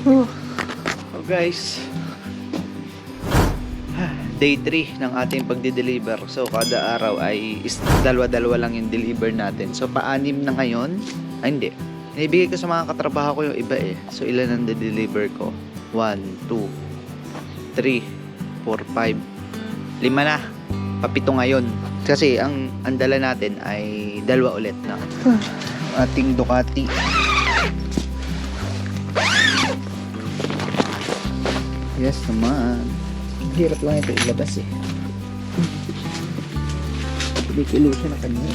So guys, day 3 ng ating pagdi-deliver. So kada araw ay dalawa-dalawa lang yung deliver natin. So pa-anim na ngayon. Ay hindi. Inibigay ko sa mga katrabaho ko yung iba eh. So ilan ang de-deliver ko? 1, 2, 3, 4, 5, 5 na. Papito ngayon. Kasi ang dala natin ay dalawa ulit na. Ating Ducati. Yes naman. Hirap lang ito ilabas eh. Kilo siya na kanina.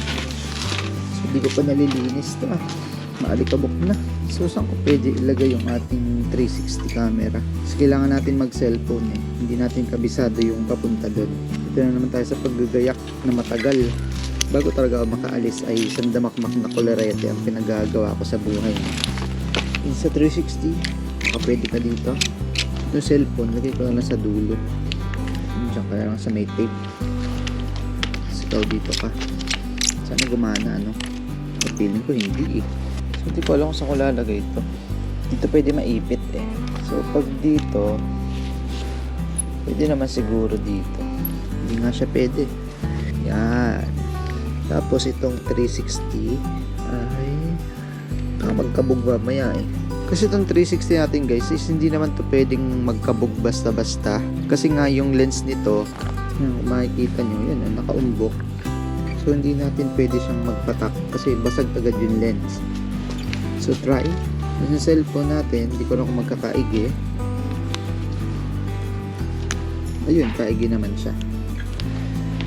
So, hindi ko pa nalilinis ito ah. Maalikabok na. So saan ko pwede ilagay yung ating 360 camera? So kailangan natin mag cellphone eh. Hindi natin kabisado yung papunta doon. Ito na naman tayo sa paggagayak na matagal. Bago talaga ako makaalis ay isang damakmak na kolerete ang pinagagawa ko sa buhay. Yung sa 360, baka pwede ka dito. Yung cellphone, lagay ko lang sa dulo. Diyan ka lang sa may tape. Tapos ikaw dito ka. Sana gumana, ano? Feeling ko hindi eh. So, hindi ko alam kung saan ko lalagay ito. Dito pwede maipit eh. So, pag dito, pwede naman siguro dito. Hindi nga siya pwede. Yan. Tapos, itong 360 ay magkabog mamaya eh. Kasi itong 360 natin guys is hindi naman to pwedeng magkabog basta-basta. Kasi nga yung lens nito, kung makikita nyo, yan, nakaumbok. So hindi natin pwede siyang magpatak kasi basag agad yung lens. So try. Sa cellphone natin, hindi ko lang kung magkakaigi. Ayun, kaigi naman siya.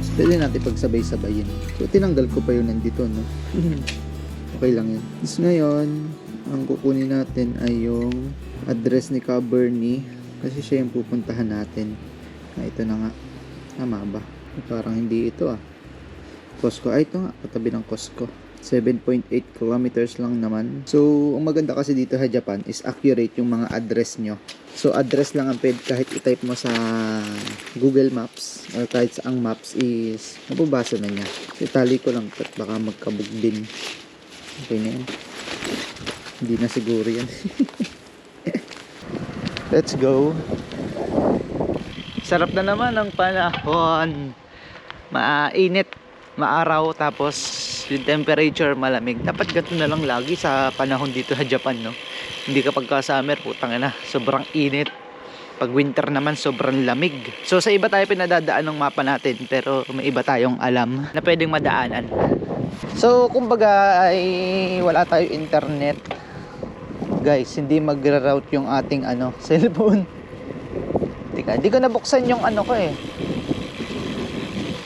So pwede natin pagsabay-sabayin. So tinanggal ko pa yun nandito, no? Okay lang yun. Tapos ngayon, ang kukunin natin ay yung address ni Ka Bernie kasi siya yung pupuntahan natin. Ito na nga. Tama ba? Parang hindi ito ah. Costco. Ay, ito nga. Katabi ng Costco. 7.8 kilometers lang naman. So, ang maganda kasi dito sa Japan is accurate yung mga address nyo. So, address lang ang pwede kahit i-type mo sa Google Maps or kahit sa ang maps is mababasa na niya. Itali ko lang at baka magkabog din. Okay na yan. Hindi na siguro yan. Let's go. Sarap na naman ang panahon. Mainit, maaraw, tapos yung temperature malamig. Dapat ganito na lang lagi sa panahon dito sa Japan, no? Hindi kapag ka-summer, putang ina, sobrang init. Pag winter naman, sobrang lamig. So sa iba tayo pinadadaan ng mapa natin, pero may iba tayong alam na pwedeng madaanan. So kumbaga ay wala tayong internet. Guys, hindi magra-route yung ating cellphone. Tika, hindi ko nabuksan yung ko eh.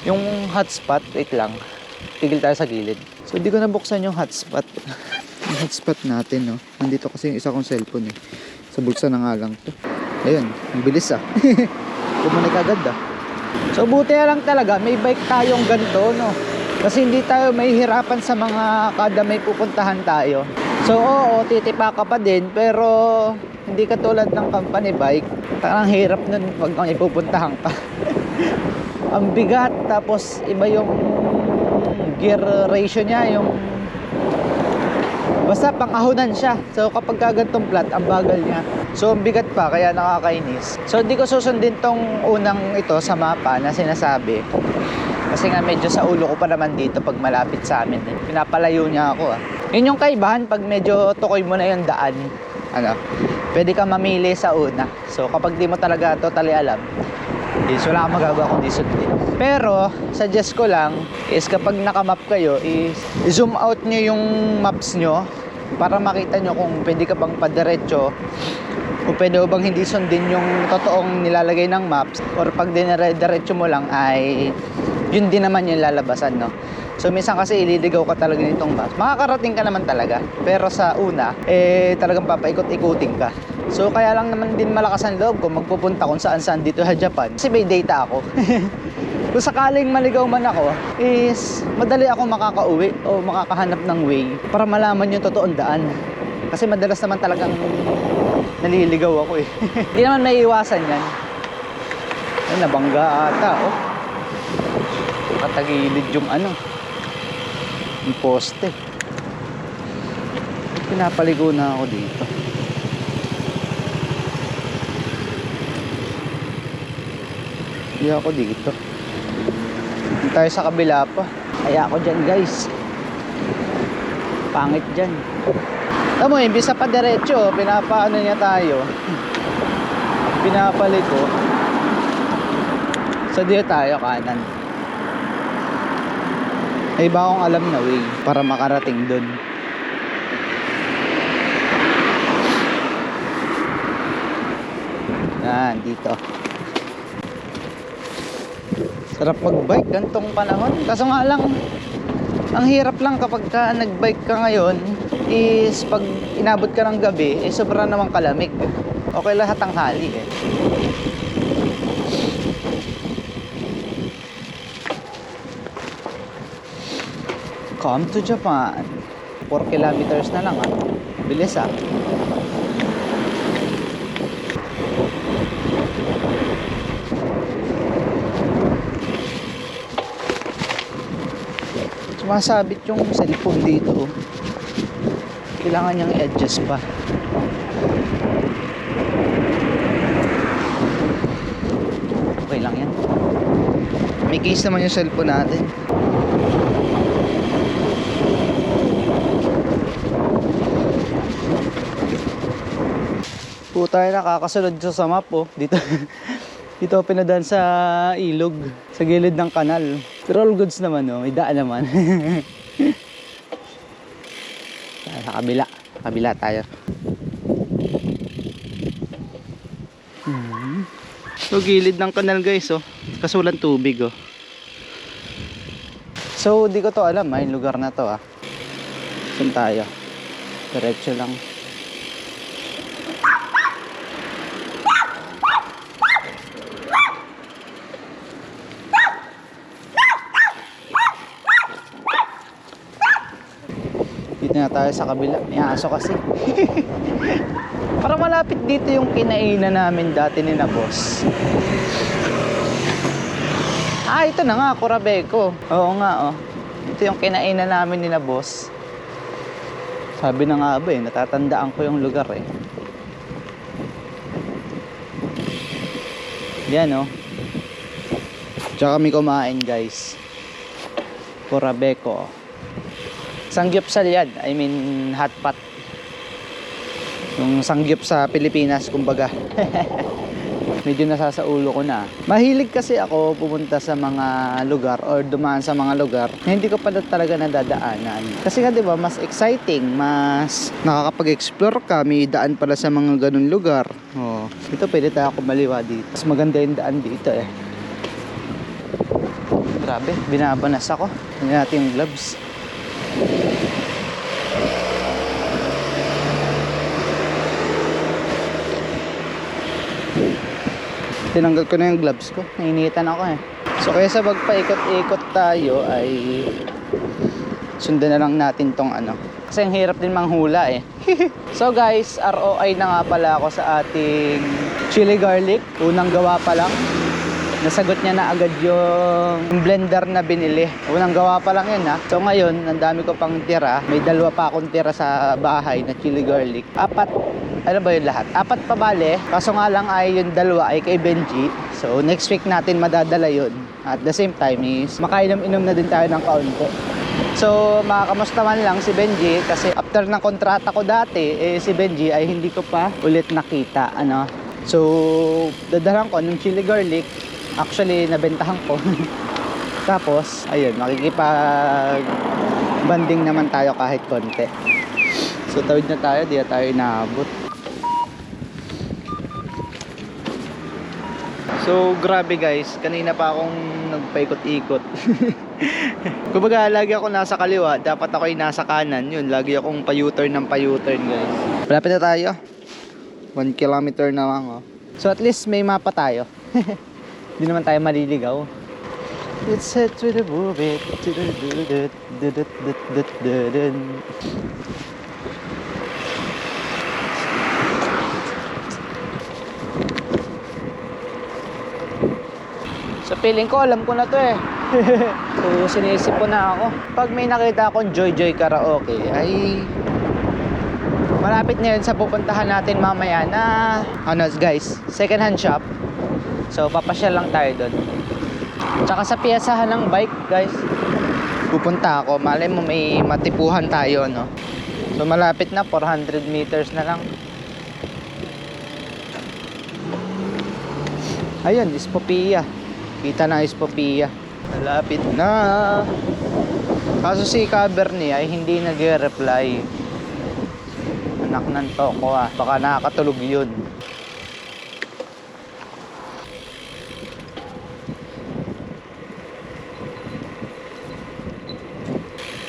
Yung hotspot, wait lang. Tigil tayo sa gilid. So, hindi ko nabuksan yung hotspot. Yung hotspot natin, no. Nandito kasi yung isa kong cellphone eh. Sa bulsa na nga lang to. Ayun, ang bilis ah. Kumunik agad ah. So, buti na lang talaga, may bike tayong ganito, no. Kasi hindi tayo mahihirapan sa mga kada may pupuntahan tayo. So oo, titipa ka pa din, pero hindi katulad ng company bike. Parang hirap nun pag may pupuntahan ka. Ang bigat, tapos iba yung gear ratio niya, yung basta pang-ahonan siya. So kapag kagantong flat, ang bagal niya. So ang bigat pa, kaya nakakainis. So hindi ko susundin tong unang ito sa mapa na sinasabi. Kasi nga medyo sa ulo ko pa naman dito pag malapit sa amin. Pinapalayo niya ako ah. Yun yung kaibahan pag medyo tukoy mo na yung daan. Pwede ka mamili sa una. So kapag di mo talaga totally alam, is wala kang magagawa kundi sundin. Pero suggest ko lang is kapag nakamap kayo is zoom out nyo yung maps nyo para makita nyo kung pwede ka bang padiretso o pwede bang hindi sundin yung totoong nilalagay ng maps, or pag dinire-diretso mo lang ay yun din naman yung lalabasan, no? So minsan kasi ililigaw ka talaga nitong maps. Makakarating ka naman talaga, pero sa una talagang papaikot-ikutin ka. So kaya lang naman din malakas ang loob ko magpupunta kung saan-saan dito sa Japan kasi may data ako. Kung sakaling maligaw man ako is madali ako makakauwi o makakahanap ng way para malaman yung totoong daan. Kasi madalas naman talagang naliligaw ako eh. Hindi naman may iwasan yan. Ay, nabangga ata oh. Katagilid yung yung poste. Pinapaligo na ako dito. Hindi ako dito. Hindi tayo sa kabila pa. Kaya ako dyan guys. Pangit dyan. Tamo, imbis sa padiretso, pinapaano niya tayo. Pinapaliko. So dito tayo kanan. Ay iba akong alam na way para makarating dun. Yan, dito. Sarap mag-bike gantong panahon. Kaso nga lang, ang hirap lang kapag ka nag-bike ka ngayon is pag inabot ka ng gabi, eh sobra namang kalamig. Okay lahat ang hali eh. Come to Japan. 4 kilometers na lang ah. Bilis ah. Sumasabit yung cellphone dito. Kailangan niyang i-adjust pa. Okay lang yan. May case naman yung cellphone natin. Po tayo nakakasunod sa map oh. Dito dito pinadaan sa ilog, sa gilid ng kanal. Pero all goods naman oh, may daan naman. Sa kabila, kabila tayo. So gilid ng kanal guys oh, kasulan tubig oh. So di ko to alam yung lugar na to ah. Saan tayo? Diretso lang. Dito na tayo sa kabila. May aso kasi. Para malapit dito yung kinainan namin dati ni na boss. Ah, ito na nga, Corabeco. Oo nga, oh. Ito yung kinainan namin ni na boss. Sabi na nga ba eh, natatandaan ko yung lugar eh. Yan, oh. Tsaka kami kumain, guys. Corabeco. Sangyupsal yan. I mean, hot pot. Yung sangyup sa Pilipinas, kumbaga. Medyo nasasaulo ko na. Mahilig kasi ako pumunta sa mga lugar or dumaan sa mga lugar na hindi ko pa talaga nadadaanan. Kasi nga diba, mas exciting, mas nakakapag-explore ka, may daan pala sa mga ganun lugar. Oh, ito pwede tayo kumaliwa dito. Mas maganda yung daan dito eh. Grabe, binabanas ako. Tingnan natin yung gloves. Tinanggal ko na yung gloves ko. Nainitan ako eh. So kaya sa magpaikot-ikot tayo ay sundan na lang natin tong ano. Kasi ang hirap din manghula eh. So guys, ROI na nga pala ako sa ating chili garlic. Unang gawa pa lang. Nasagot niya na agad yung blender na binili. Unang gawa pa lang yun ha. So ngayon, ang dami ko pang tira. May dalawa pa akong tira sa bahay na chili garlic. 4, ano ba yun lahat? 4 pa bale. Kaso nga lang ay yung dalawa ay kay Benji. So next week natin madadala yun. At the same time is makainom-inom na din tayo ng kaunti. So makakamusta man lang si Benji kasi after ng kontrata ko dati, si Benji ay hindi ko pa ulit nakita. Ano? So dadalang ko ng chili garlic. Actually, nabentahan ko. Tapos, ayun, makikipag-banding naman tayo kahit konti. So, tawid na tayo, di na tayo inaabot. So, grabe guys, kanina pa akong nagpaikot-ikot. Kumbaga, lagi ako nasa kaliwa, dapat ako ay nasa kanan. Yun, lagi akong pa-U-turn ng pa-U-turn guys. Malapit na tayo. 1 kilometer na lang, oh. So, at least may mapa tayo. Hindi naman tayo maliligaw. Let's head to the movie. So feeling ko alam ko na to eh. So sinisip ko na ako. Pag may nakita akong Joy Joy Karaoke ay malapit na yun sa pupuntahan natin mamaya na ano guys, second hand shop. So papasyal lang tayo doon. Tsaka sa piyasahan ng bike guys, pupunta ako. Malay mo may matipuhan tayo, no? So malapit na, 400 meters na lang. Ayun, Ispopia. Kita na Ispopia. Malapit na. Kaso si Cabernet ay hindi nag-reply. Anak ng toko ah. Baka nakakatulog yun.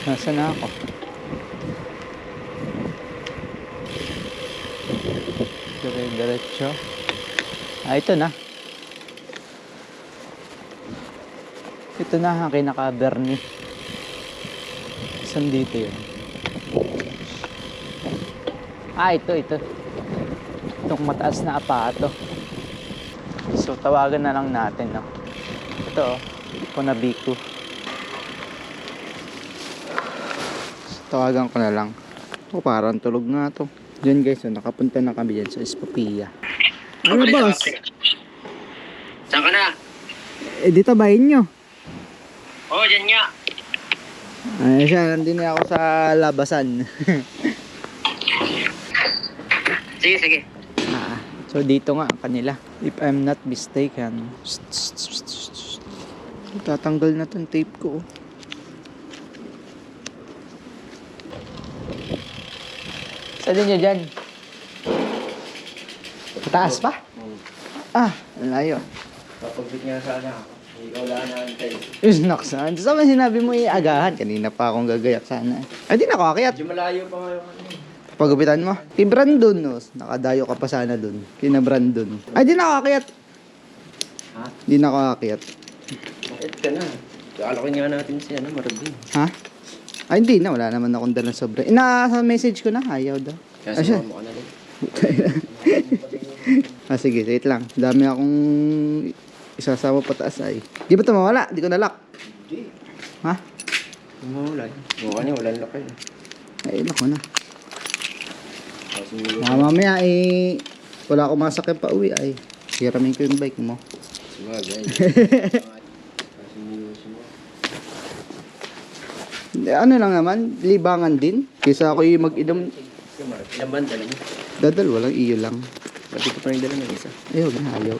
Nasaan na ako? Diretso. Ah, ito na. Ito na ang kinaka-Bernie. Saan dito yun? Ah, ito. Itong mataas na apato. So, tawagan na lang natin, no? Ito, Punabico. So, tawagan ko na lang. Oh, parang tulog nga to. Diyan guys, so, nakapunta na kami dyan sa Ispopia. Ano, boss? Saan ka na? Eh, dito bahin nyo. Oo, dyan nga. Ay, siya, nandun na ako sa labasan. Sige. So, dito nga ang kanila. If I'm not mistaken. Tatanggal na tong tape ko. Saan din nyo dyan? Mataas pa? Ah, layo. Papagbit nga sana ako. Ikaw lang naantay. Naksan. Saan ba sinabi mo iagahan? Kanina pa akong gagayak sana. Ay, di na ako akyat. Medyo malayo pa ngayon. Pagupitan mo. Kay Brandon, no? Nakadayo ka pa sana dun. Kina Brandon. Ay, di na ako akyat. Ha? Di na ako akyat. Bakit ka na? Kaalaki nga natin si Marabin. Ha? Ay, hindi na. Wala naman akong dalang sobre. Sa message ko na. Ayaw daw. Kaya siya. sumama ka na rin. Sige. Wait lang. Dami akong isasama pataas ay. Di ba ito mawala? Di ko nalock. Hindi. Ha? Mawala. Mukha niya, walang lakay. Ay, naku na. Mamaya wala akong masakyan pa uwi ay. Hiramin ko yung bike mo. Sabagay. Ano lang naman, libangan din. Kaysa ako yung mag-inom. Ilang banda lang yun? Dadal, walang iyo lang. Ba't ko pa rin dala ng isa? Ayaw na, ayaw.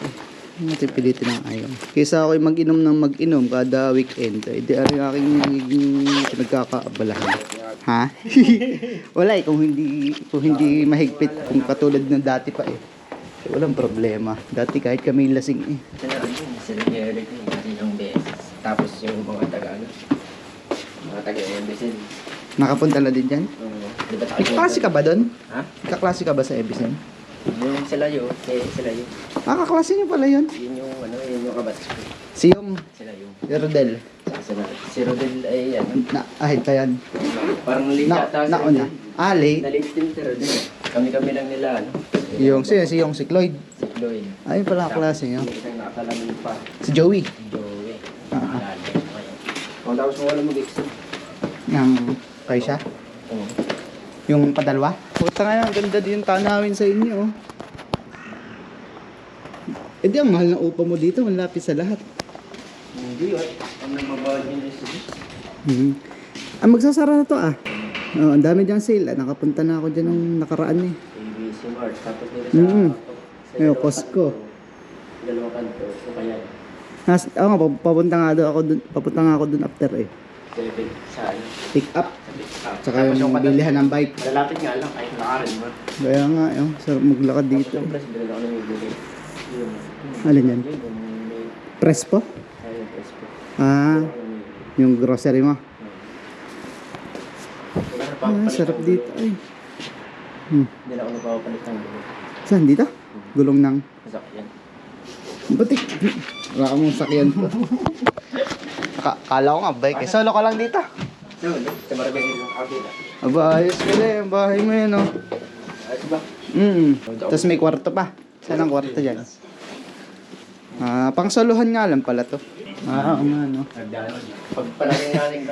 Natin pilitin ang ayaw. Kaysa ako yung mag-inom ng mag-inom kada weekend. Ay, di rin aking pinagkakaabalahan. Ha? Wala kung hindi mahigpit, kung katulad ng dati pa eh. Walang problema. Dati kahit kami lasing eh. Sila ni Eric yung beses. Tapos yung mga taga-ano. Mga taga-Ebisen. Nakapunta na din dyan? Di ba Kaklase ka ba doon? Ha? Kaklase ka ba sa Ebisen? Yung sila yun. Sila yun. Kaklase niyo pala yun. Yun yung kabatas ko. Si yung Sila yun. Rodel. Si Rodel ay ano. Ahid pa yan. Parang late yata si Nauna. Rodel. Late. Na-late din si Rodel. Kami lang nila ano. Si Cloyd. Si Lloyd. Ayun pala kaklase niyo. Yung isang nakakalamin pa. Si Joey. Joey. Kung tapos mo wala mag-exam. Yang kay siya. Oo. Yung padalwa. Puta nga ang ganda din yung tanawin sa inyo. Oh. Eh di ang mahal ng upa mo dito. Malapit sa lahat. Hindi at ang nagmabawal yun is Magsasara na to ah. Oh, ang dami diyang sale. Nakapunta na ako dyan nung nakaraan eh. ABC Mart. Tapos nila sa Ayun, Costco. Dalawang kanto. O kaya Papunta nga ako dun after eh. 7 sa ano. Pick up. Sa big up. Tsaka yung bilihan ng bike. Malalapit nga lang kahit nakarin mo. Kaya nga, sarap maglakad dito. Tapos yung plus, bilala ko na yung bili. Alin yan? Press po? Ayun, press ko. Yung grocery mo. Sarap dito. Ay. Hindi na ako nagpapapalit ng gulo. Saan dito? Gulong ng... Masakyan. Batik. Wala mong sakyan po. Kala ko nga bike eh. Solo ka lang dito. Sa Marabin yung kabila. Aba, ayos ka din. Bahay mo yun, oh. Ayos ba? Tapos may kwarto pa. Saan ang kwarto dyan? Pangsoluhan nga lang pala to. Oo nga, no. Pag palasing-lasing ka.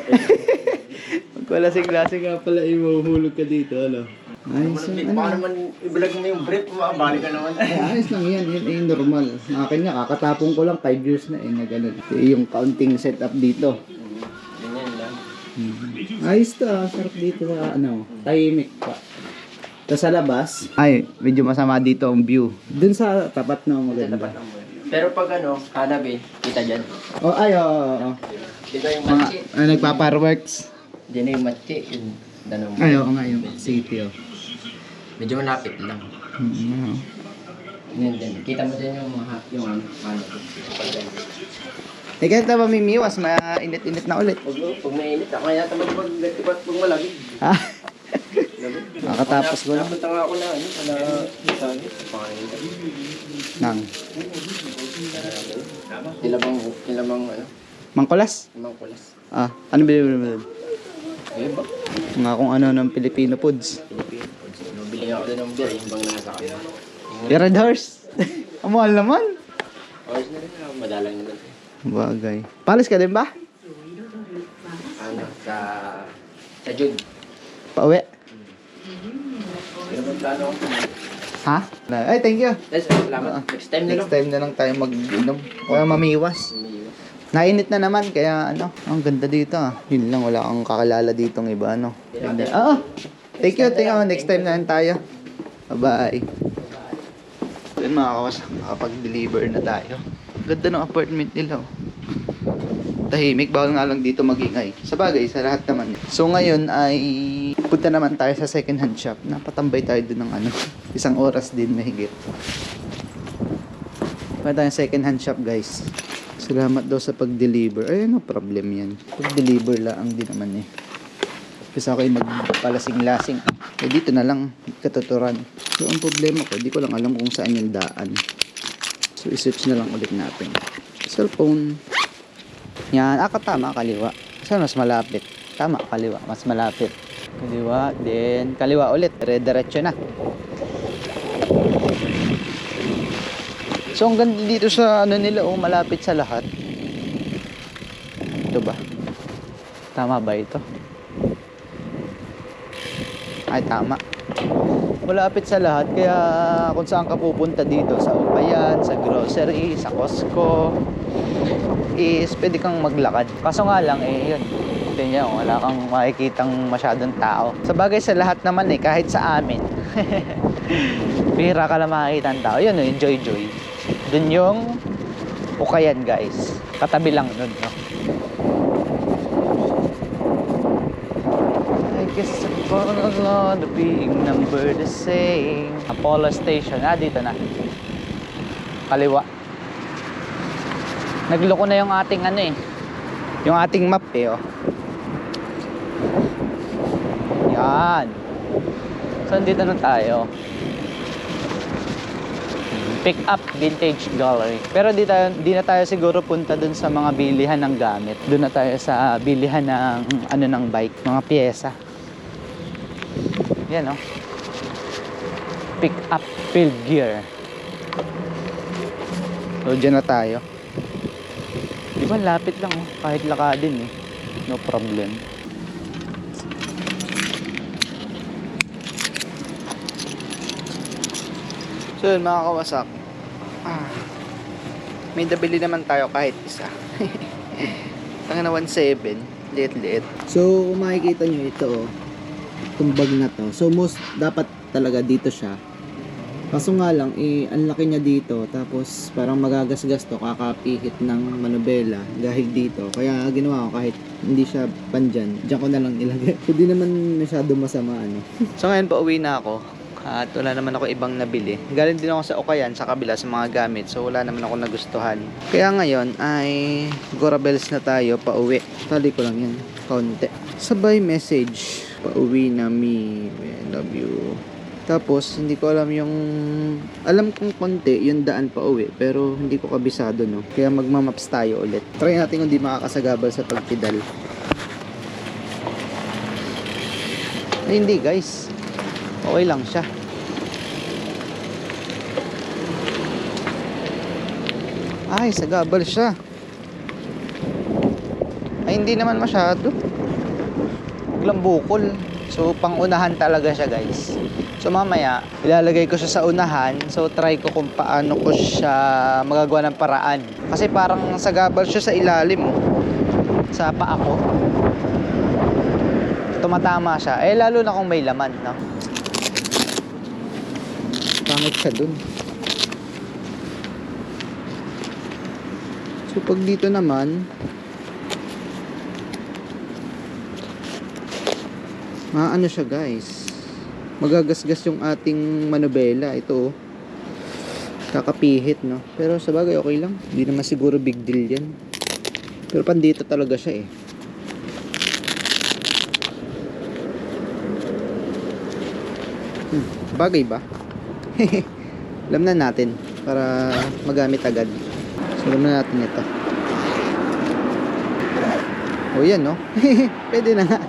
Pag palasing-lasing nga pala, mahuhulog ka dito, ano. Ayos yung Baka ano. naman i-vlog mo yung brief, makabalik ka naman. Ay, ayos lang yan. Yan ay normal. Akin nga, kakatapong ko lang 5 years na eh. Na ganun. Yung counting setup dito. Ganyan lang. Ayos to ah. Sarap dito sa ano. Tahimik pa. Tapos sa labas. Ay, medyo masama dito ang view. Dun sa tapat na maganda. Pero pag ano, hanabi, kita dyan. Oh, ay, oo. Dito yung Mga, matchi. nagpa-fireworks. Dyan yung matchi. Yung danong. Ay, oo nga yung city oh. Medyo malapit lang. Yan din. Kita mo dyan yung ano. Pag ganyan. Eh, kahit na mamimiwas, mainit-init na ulit. Pag mainit, ako kaya tamad pag malagig. Ha? Nakatapos ko lang. Napunta nga ako na ano, sa pangangin. Nang. Ilamang ano, Mangkulas? limang kulas. Ah, ano bilhin mo doon? Ayun ba? Nga kung ano ng Filipino foods. Pilipino. Bili ako doon ng beer, yung bang nasa kanya. Yung Red Horse. Ang mahal naman. Oras na rin ako, madalang naman. Bagay. Palis ka din ba? Ano, sa Jude. Pauwi. Pero kung plano ako. Ha? Ay, thank you. Salamat. Next time na lang. Next time na lang tayo mag-inom. Kaya mamiwas. Nainit na naman, kaya ano, ang ganda dito ah. Yun lang, wala kang kakilala ditong iba, ano. Ganda. Thank you. Next time na lang tayo. Bye-bye. Yun mga kawas, nakapag-deliver na tayo. Ganda ng apartment nila oh. Tahimik, bawal nga lang dito magingay. Sa bagay, sa lahat naman. So ngayon ay punta naman tayo sa second hand shop. Napatambay tayo dun ng ano, 1 oras din mahigit. Punta tayo sa second hand shop guys. Salamat daw sa pag-deliver. Ay, no problem yan. Pag-deliver lang din naman eh. Kasi ako ay magpalasing-lasing. Eh, dito na lang, katuturan. So, ang problema ko, di ko lang alam kung saan yung daan. So, isearch na lang ulit natin. Cellphone. Yan. Tama, kaliwa. Saan mas malapit? Tama, kaliwa. Mas malapit. Kaliwa, then kaliwa ulit. Diretso na. So, ang ganda dito sa ano nila, malapit sa lahat. Ito ba? Tama ba ito? Ay, tama. Malapit sa lahat, kaya kung saan ka pupunta dito, sa Upayan, sa grocery, sa Costco, is pwede kang maglakad. Kaso nga lang, yun. Tingnan nyo, wala kang makikitang masyadong tao. Sa bagay sa lahat naman kahit sa amin. Pira ka lang makikita ng tao. Yun, enjoy. Dun yung Ukayan, guys. Katabi lang nun, no? I guess I'm falling on the being number the same. Apollo Station. Dito na. Kaliwa. Nagloko na yung ating yung ating map oh. Yan. So, dito na tayo. Pick up vintage gallery. Pero di na tayo siguro punta dun sa mga bilihan ng gamit. Doon na tayo sa bilihan ng ng bike, mga piyesa. Yan oh. Pick up field gear. So dyan na tayo. Di ba lapit lang oh. Kahit lakadin no problem. So yun mga kawasak, may nabili naman tayo kahit isa. Tanga na 1.7, liit-liit. So kung makikita nyo ito itong bag na to, so most dapat talaga dito siya. Kaso nga lang, ang laki niya dito, tapos parang magagasgas to, kakapihit ng manubela dahil dito. Kaya ginawa ko kahit hindi siya pandyan, diyan ko na lang ilagay. Hindi naman masyado masama So ngayon pa uwi na ako. At wala naman ako ibang nabili. Galing din ako sa Ukayan, sa kabila, sa mga gamit. So wala naman ako nagustuhan. Kaya ngayon ay Gorabels na tayo, pauwi. Tali ko lang yan, kaunti. Sabay message, pauwi na me, I love you. Tapos hindi ko alam alam kong konti yung daan pauwi, pero hindi ko kabisado no. Kaya magmamaps tayo ulit. Try natin kung di makakasagabal sa pagpedal. Ay, hindi guys. Okay lang siya. Ay, sagabal siya. Ay, hindi naman masyado. Biglang bukol. So pangunahan talaga siya guys. So mamaya ilalagay ko siya sa unahan. So try ko kung paano ko siya magagawa ng paraan. Kasi parang sagabal siya sa ilalim sa paa ko. Tumatama siya. Eh lalo na kung may laman, no? Pangit siya dun. So pag dito naman, maano siya guys, magagasgas yung ating manubela. Ito kakapihit, no? Pero sa bagay okay lang, hindi naman siguro big deal yan. Pero pandito talaga siya eh. Bagay ba? Alam na natin para magamit agad. So alam na natin ito. O yan, no? Pwede na nga.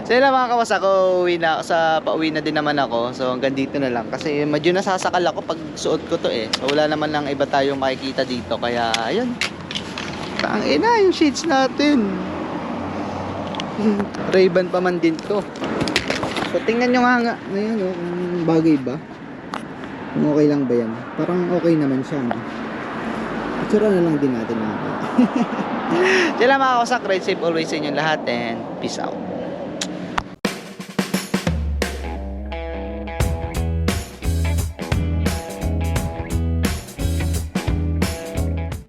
So yun lang mga kawas, ako uwi na, pauwi na din naman ako. So hanggang dito na lang. Kasi medyo nasasakal ako pag suot ko to eh. So wala naman lang iba tayong makikita dito. Kaya ayun. Ang ina yung shades natin. Ray-Ban pa man din to. So tingnan nyo nga ngayon, no, kung bagay ba. Kung okay lang ba yan. Parang okay naman siya, no? Itsura na lang din natin. Sila mga kawasak, ride safe always sa inyong lahat and peace out.